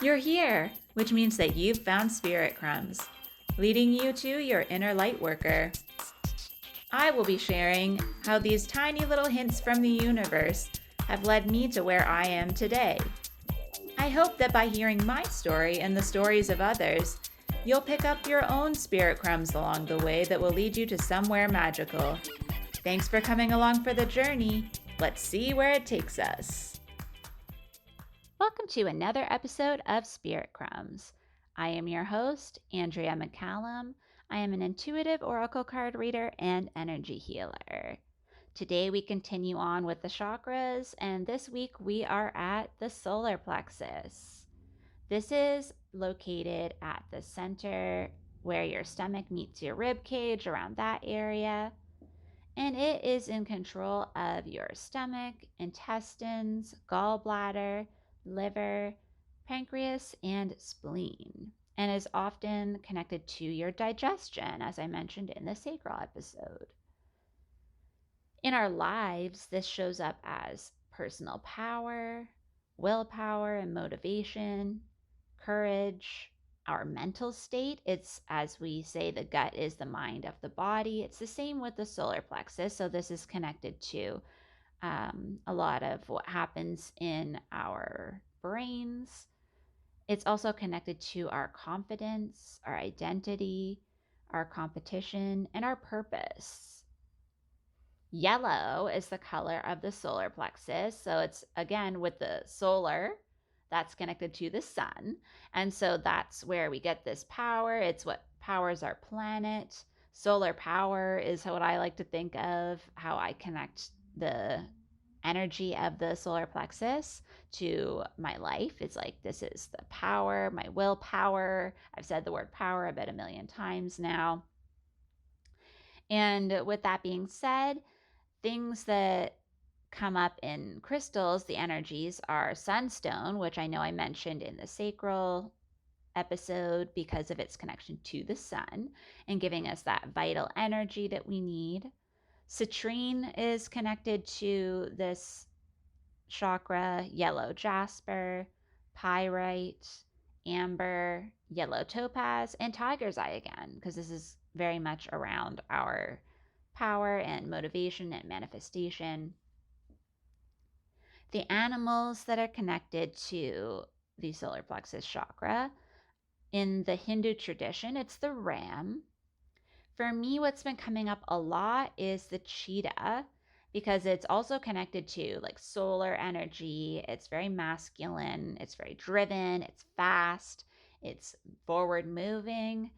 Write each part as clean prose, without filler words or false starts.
You're here, which means that you've found Spirit Crumbs, leading you to your inner light worker. I will be sharing how these tiny little hints from the universe have led me to where I am today. I hope that by hearing my story and the stories of others, you'll pick up your own spirit crumbs along the way that will lead you to somewhere magical. Thanks for coming along for the journey. Let's see where it takes us. Welcome to another episode of Spirit Crumbs. I am your host, 𝘀𝗲𝗄𝗃. I am an intuitive oracle card reader and energy healer. Today we continue on with the chakras, and this week we are at the solar plexus. This is located at the center where your stomach meets your rib cage, around that area. And it is in control of your stomach, intestines, gallbladder, liver, pancreas, and spleen, and is often connected to your digestion, as I mentioned in the sacral episode. In our lives, this shows up as personal power, willpower and motivation, courage, our mental state. It's, as we say, the gut is the mind of the body. It's the same with the solar plexus. So this is connected to a lot of what happens in our brains. It's also connected to our confidence, our identity, our competition, and our purpose. Yellow is the color of the solar plexus. So it's, again, with the solar, that's connected to the sun. And so that's where we get this power. It's what powers our planet. Solar power is what I like to think of, how I connect the energy of the solar plexus to my life. It's like, this is the power, my willpower. I've said the word power about 1,000,000 times now. And with that being said, things that come up in crystals, the energies, are sunstone, which I know I mentioned in the sacral episode because of its connection to the sun and giving us that vital energy that we need. Citrine is connected to this chakra, yellow jasper, pyrite, amber, yellow topaz, and tiger's eye again, because this is very much around our power and motivation and manifestation. The animals that are connected to the solar plexus chakra, in the Hindu tradition, it's the ram. For me, what's been coming up a lot is the cheetah, because it's also connected to like solar energy. It's very masculine, it's very driven, it's fast, it's forward moving,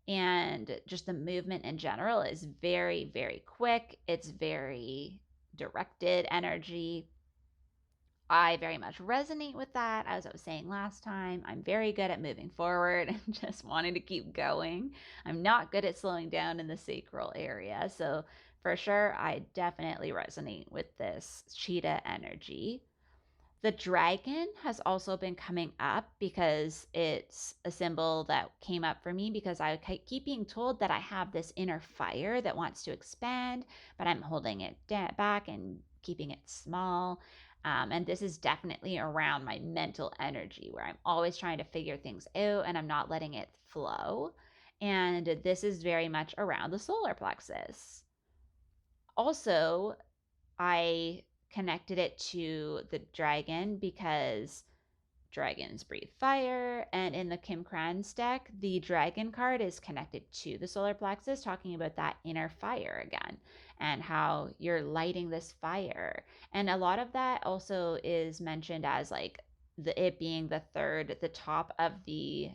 and just the movement in general is very, very quick. It's very directed energy. I very much resonate with that. As I was saying last time, I'm very good at moving forward and just wanting to keep going. I'm not good at slowing down in the sacral area. So for sure, I definitely resonate with this cheetah energy. The dragon has also been coming up because it's a symbol that came up for me because I keep being told that I have this inner fire that wants to expand, but I'm holding it back and keeping it small. And this is definitely around my mental energy where I'm always trying to figure things out and I'm not letting it flow. And this is very much around the solar plexus. Also, I connected it to the dragon because dragons breathe fire. And in the 𝘀𝗃 deck, the dragon card is connected to the solar plexus, talking about that inner fire again and how you're lighting this fire. And a lot of that also is mentioned as like it being the third, the top of the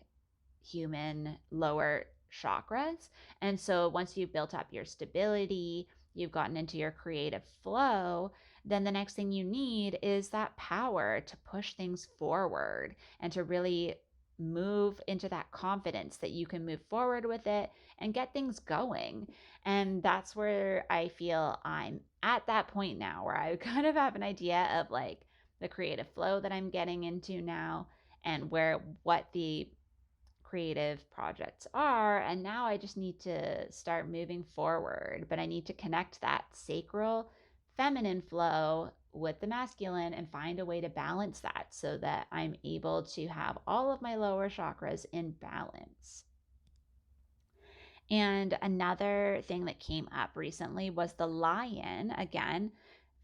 human lower chakras. And so once you've built up your stability, you've gotten into your creative flow, then the next thing you need is that power to push things forward and to really move into that confidence that you can move forward with it and get things going. And that's where I feel I'm at that point now where I kind of have an idea of like the creative flow that I'm getting into now and what the creative projects are. And now I just need to start moving forward, but I need to connect that sacral feminine flow with the masculine and find a way to balance that so that I'm able to have all of my lower chakras in balance. And another thing that came up recently was the lion. Again,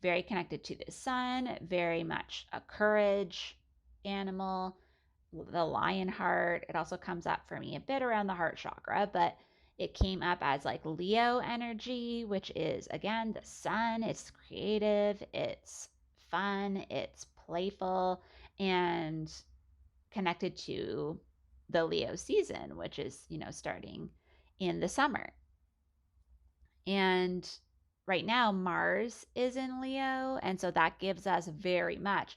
very connected to the sun, very much a courage animal, the lion heart. It also comes up for me a bit around the heart chakra, but it came up as like Leo energy, which is again the sun. It's creative, it's fun, it's playful, and connected to the Leo season, which is, starting in the summer. And right now, Mars is in Leo. And so that gives us very much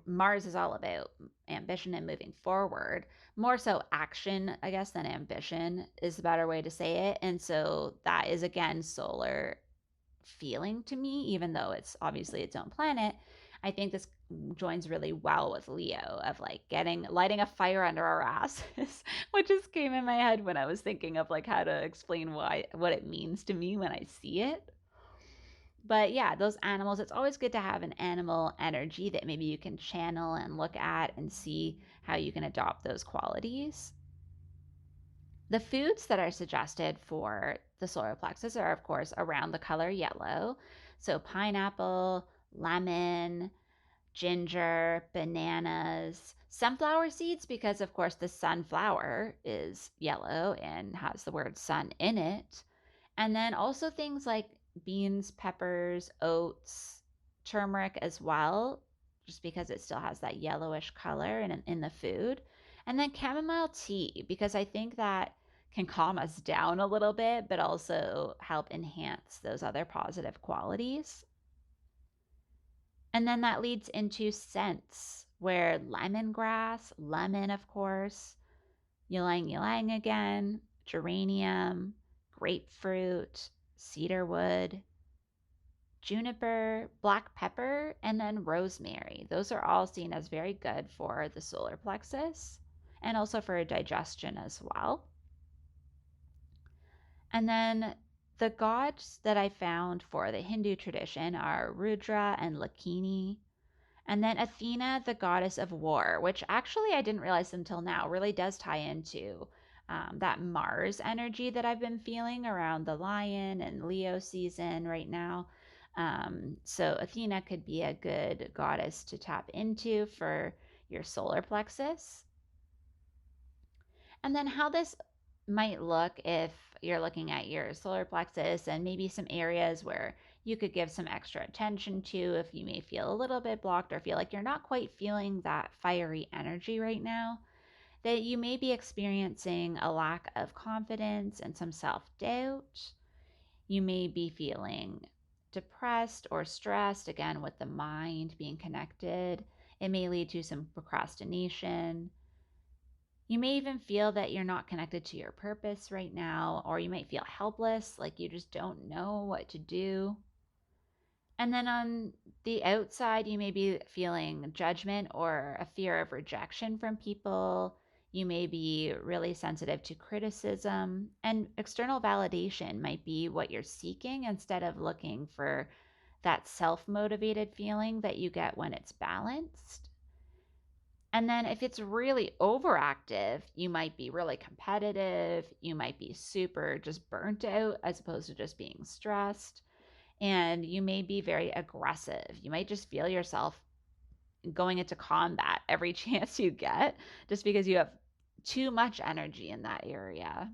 Mars is all about ambition and moving forward, more so action, I guess, than ambition is the better way to say it. And so that is, again, solar feeling to me, even though it's obviously its own planet. I think this joins really well with Leo of like lighting a fire under our asses, which just came in my head when I was thinking of like how to explain what it means to me when I see it. But yeah, those animals, it's always good to have an animal energy that maybe you can channel and look at and see how you can adopt those qualities. The foods that are suggested for the solar plexus are, of course, around the color yellow. So pineapple, lemon, ginger, bananas, sunflower seeds, because, of course, the sunflower is yellow and has the word sun in it. And then also things like beans, peppers, oats, turmeric as well, just because it still has that yellowish color in the food. And then chamomile tea, because I think that can calm us down a little bit, but also help enhance those other positive qualities. And then that leads into scents, where lemongrass, lemon, of course, ylang ylang again, geranium, grapefruit, cedarwood, juniper, black pepper, and then rosemary. Those are all seen as very good for the solar plexus and also for digestion as well. And then the gods that I found for the Hindu tradition are Rudra and Lakini. And then Athena, the goddess of war, which actually I didn't realize until now, really does tie into that Mars energy that I've been feeling around the lion and Leo season right now. So Athena could be a good goddess to tap into for your solar plexus. And then how this might look if you're looking at your solar plexus and maybe some areas where you could give some extra attention to if you may feel a little bit blocked or feel like you're not quite feeling that fiery energy right now, that you may be experiencing a lack of confidence and some self-doubt. You may be feeling depressed or stressed, again, with the mind being connected. It may lead to some procrastination. You may even feel that you're not connected to your purpose right now, or you might feel helpless, like you just don't know what to do. And then on the outside, you may be feeling judgment or a fear of rejection from people. You may be really sensitive to criticism, and external validation might be what you're seeking instead of looking for that self-motivated feeling that you get when it's balanced. And then if it's really overactive, you might be really competitive. You might be super just burnt out as opposed to just being stressed. And you may be very aggressive. You might just feel yourself going into combat every chance you get just because you have too much energy in that area.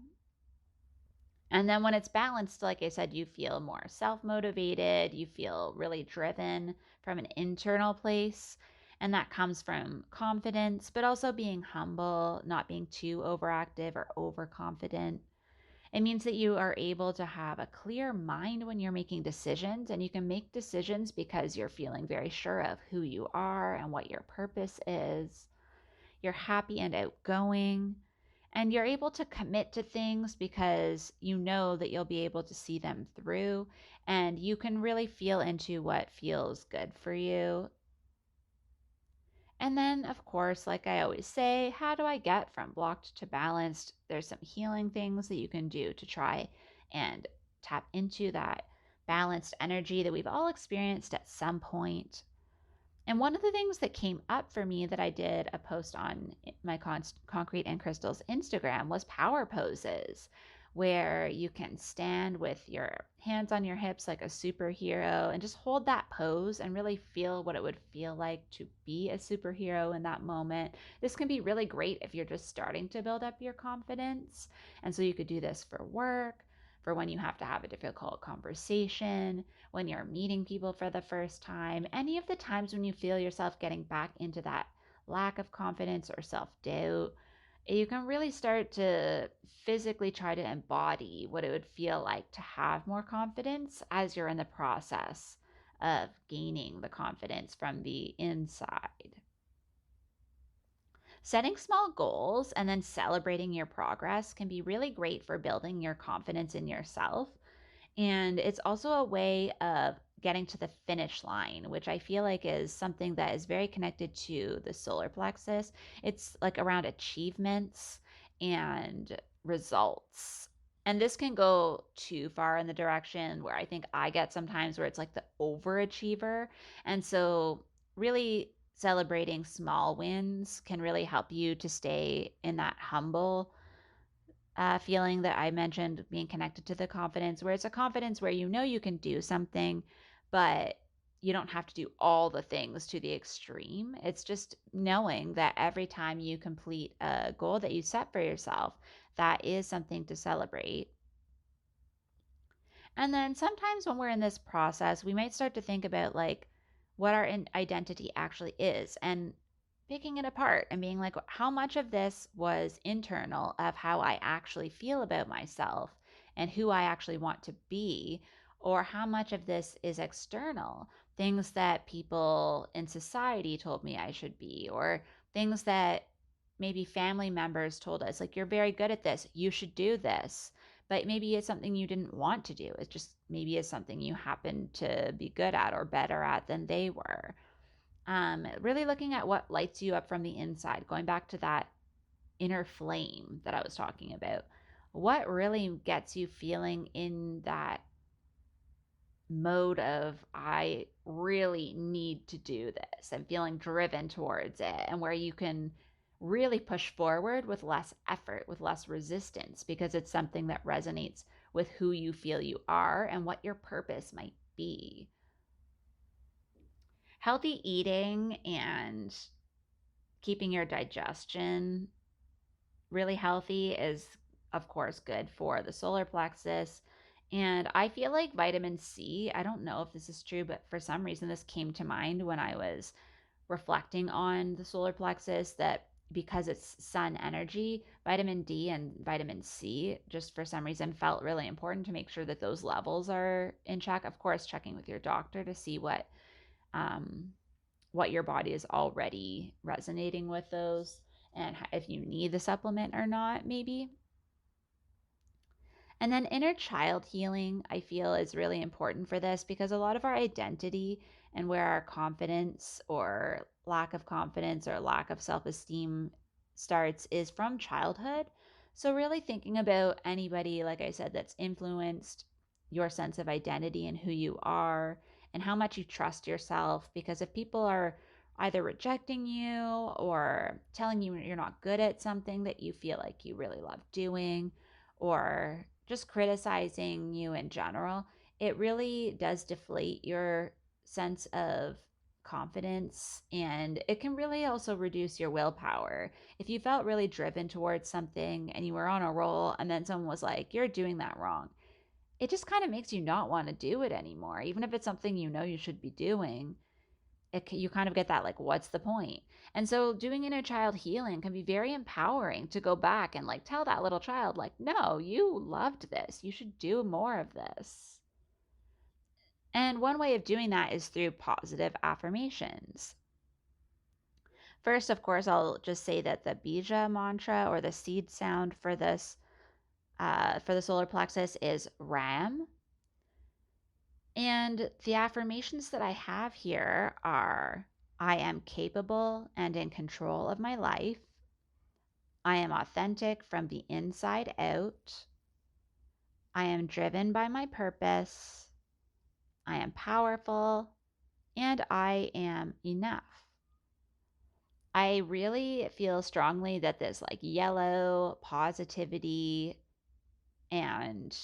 And then when it's balanced, like I said, you feel more self-motivated, you feel really driven from an internal place. And that comes from confidence, but also being humble, not being too overactive or overconfident. It means that you are able to have a clear mind when you're making decisions, and you can make decisions because you're feeling very sure of who you are and what your purpose is. You're happy and outgoing, and you're able to commit to things because you know that you'll be able to see them through, and you can really feel into what feels good for you. And then, of course, like I always say, how do I get from blocked to balanced? There's some healing things that you can do to try and tap into that balanced energy that we've all experienced at some point. And one of the things that came up for me that I did a post on my Concrete and Crystals Instagram was power poses, where you can stand with your hands on your hips like a superhero and just hold that pose and really feel what it would feel like to be a superhero in that moment. This can be really great if you're just starting to build up your confidence. And so you could do this for work, for when you have to have a difficult conversation, when you're meeting people for the first time, any of the times when you feel yourself getting back into that lack of confidence or self doubt, you can really start to physically try to embody what it would feel like to have more confidence as you're in the process of gaining the confidence from the inside. Setting small goals and then celebrating your progress can be really great for building your confidence in yourself. And it's also a way of getting to the finish line, which I feel like is something that is very connected to the solar plexus. It's like around achievements and results. And this can go too far in the direction where I think I get sometimes, where it's like the overachiever. And so, really celebrating small wins can really help you to stay in that humble feeling that I mentioned, being connected to the confidence, where it's a confidence where you know you can do something, but you don't have to do all the things to the extreme. It's just knowing that every time you complete a goal that you set for yourself, that is something to celebrate. And then sometimes when we're in this process, we might start to think about like what our identity actually is and picking it apart and being like, how much of this was internal of how I actually feel about myself and who I actually want to be, or how much of this is external, things that people in society told me I should be, or things that maybe family members told us, like, you're very good at this, you should do this. But maybe it's something you didn't want to do. It just maybe is something you happen to be good at or better at than they were. Really looking at what lights you up from the inside, going back to that inner flame that I was talking about. What really gets you feeling in that mode of, I really need to do this, and feeling driven towards it, and where you can really push forward with less effort, with less resistance, because it's something that resonates with who you feel you are and what your purpose might be. Healthy eating and keeping your digestion really healthy is, of course, good for the solar plexus. And I feel like vitamin C, I don't know if this is true, but for some reason this came to mind when I was reflecting on the solar plexus, that because it's sun energy, vitamin D and vitamin C, just for some reason, felt really important to make sure that those levels are in check. Of course, checking with your doctor to see um, what your body is already resonating with those, and if you need the supplement or not, maybe. And then inner child healing, I feel, is really important for this, because a lot of our identity and where our confidence or lack of confidence or lack of self esteem starts is from childhood. So, really thinking about anybody, like I said, that's influenced your sense of identity and who you are and how much you trust yourself. Because if people are either rejecting you or telling you you're not good at something that you feel like you really love doing, or just criticizing you in general, it really does deflate your sense of confidence, and it can really also reduce your willpower. If you felt really driven towards something and you were on a roll and then someone was like, you're doing that wrong, it just kind of makes you not want to do it anymore, even if it's something you know you should be doing. You kind of get that, like, what's the point? And so doing inner child healing can be very empowering to go back and like tell that little child, like, no, you loved this, you should do more of this. And one way of doing that is through positive affirmations. First, of course, I'll just say that the bija mantra, or the seed sound for this, for the solar plexus, is ram. And the affirmations that I have here are: I am capable and in control of my life. I am authentic from the inside out. I am driven by my purpose. I am powerful and I am enough. I really feel strongly that this like yellow positivity and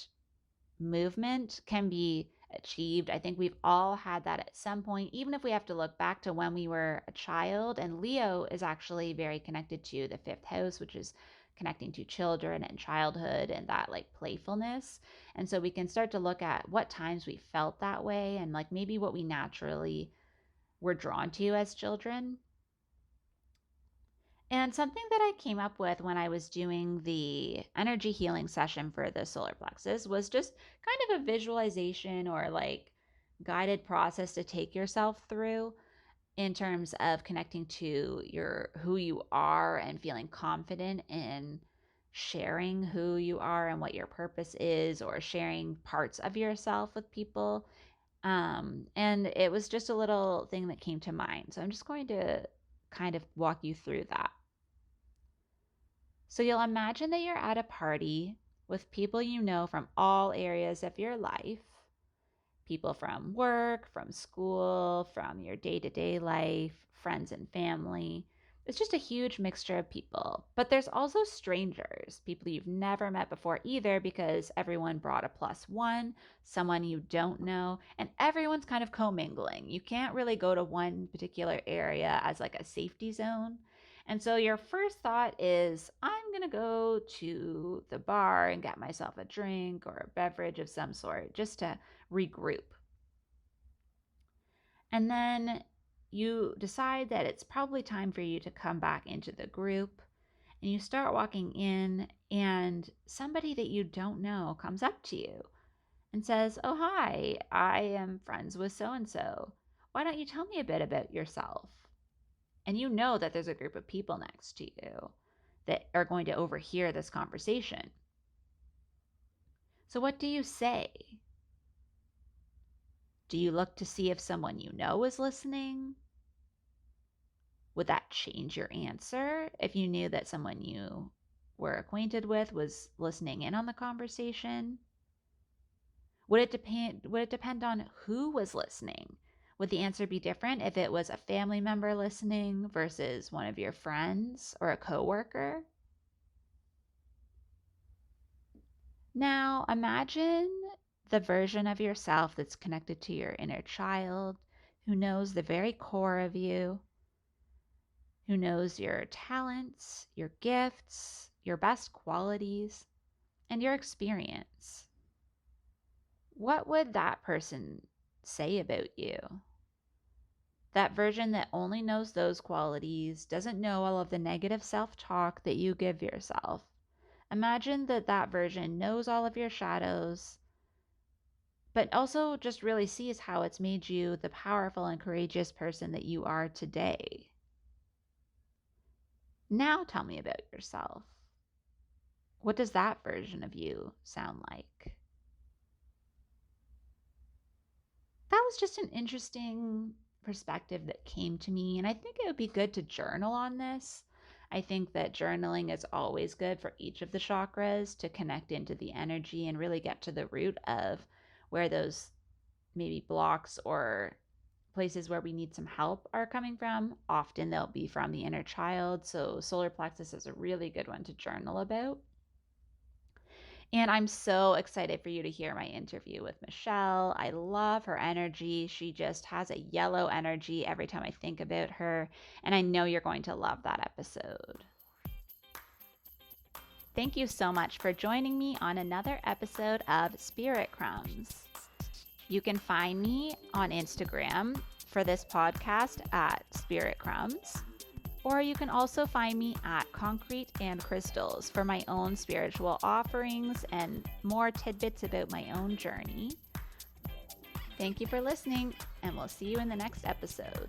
movement can be achieved. I think we've all had that at some point, even if we have to look back to when we were a child. And Leo is actually very connected to the fifth house, which is connecting to children and childhood and that like playfulness. And so we can start to look at what times we felt that way and like maybe what we naturally were drawn to as children. And something that I came up with when I was doing the energy healing session for the solar plexus was just kind of a visualization or like guided process to take yourself through in terms of connecting to your who you are and feeling confident in sharing who you are and what your purpose is, or sharing parts of yourself with people. And it was just a little thing that came to mind. So I'm just going to kind of walk you through that. So you'll imagine that you're at a party with people you know from all areas of your life, people from work, from school, from your day-to-day life, friends and family. It's just a huge mixture of people. But there's also strangers, people you've never met before either, because everyone brought a +1, someone you don't know, and everyone's kind of commingling. You can't really go to one particular area as like a safety zone. And so your first thought is, I'm going to go to the bar and get myself a drink or a beverage of some sort just to regroup. And then you decide that it's probably time for you to come back into the group, and you start walking in, and somebody that you don't know comes up to you and says, "Oh, hi, I am friends with so and so. Why don't you tell me a bit about yourself?" And you know that there's a group of people next to you that are going to overhear this conversation. So what do you say? Do you look to see if someone you know is listening? Would that change your answer if you knew that someone you were acquainted with was listening in on the conversation? Would it depend on who was listening? Would the answer be different if it was a family member listening versus one of your friends or a coworker? Now, imagine the version of yourself that's connected to your inner child, who knows the very core of you, who knows your talents, your gifts, your best qualities, and your experience. What would that person say about you? That version that only knows those qualities, doesn't know all of the negative self-talk that you give yourself. Imagine that that version knows all of your shadows, but also just really sees how it's made you the powerful and courageous person that you are today. Now tell me about yourself. What does that version of you sound like? That was just an interesting perspective that came to me, and I think it would be good to journal on this. I think that journaling is always good for each of the chakras to connect into the energy and really get to the root of where those maybe blocks or places where we need some help are coming from. Often they'll be from the inner child, so solar plexus is a really good one to journal about. And I'm so excited for you to hear my interview with Michelle. I love her energy. She just has a yellow energy every time I think about her, and I know you're going to love that episode. Thank you so much for joining me on another episode of Spirit Crumbs. You can find me on Instagram for this podcast at Spirit Crumbs, or you can also find me at Concrete and Crystals for my own spiritual offerings and more tidbits about my own journey. Thank you for listening, and we'll see you in the next episode.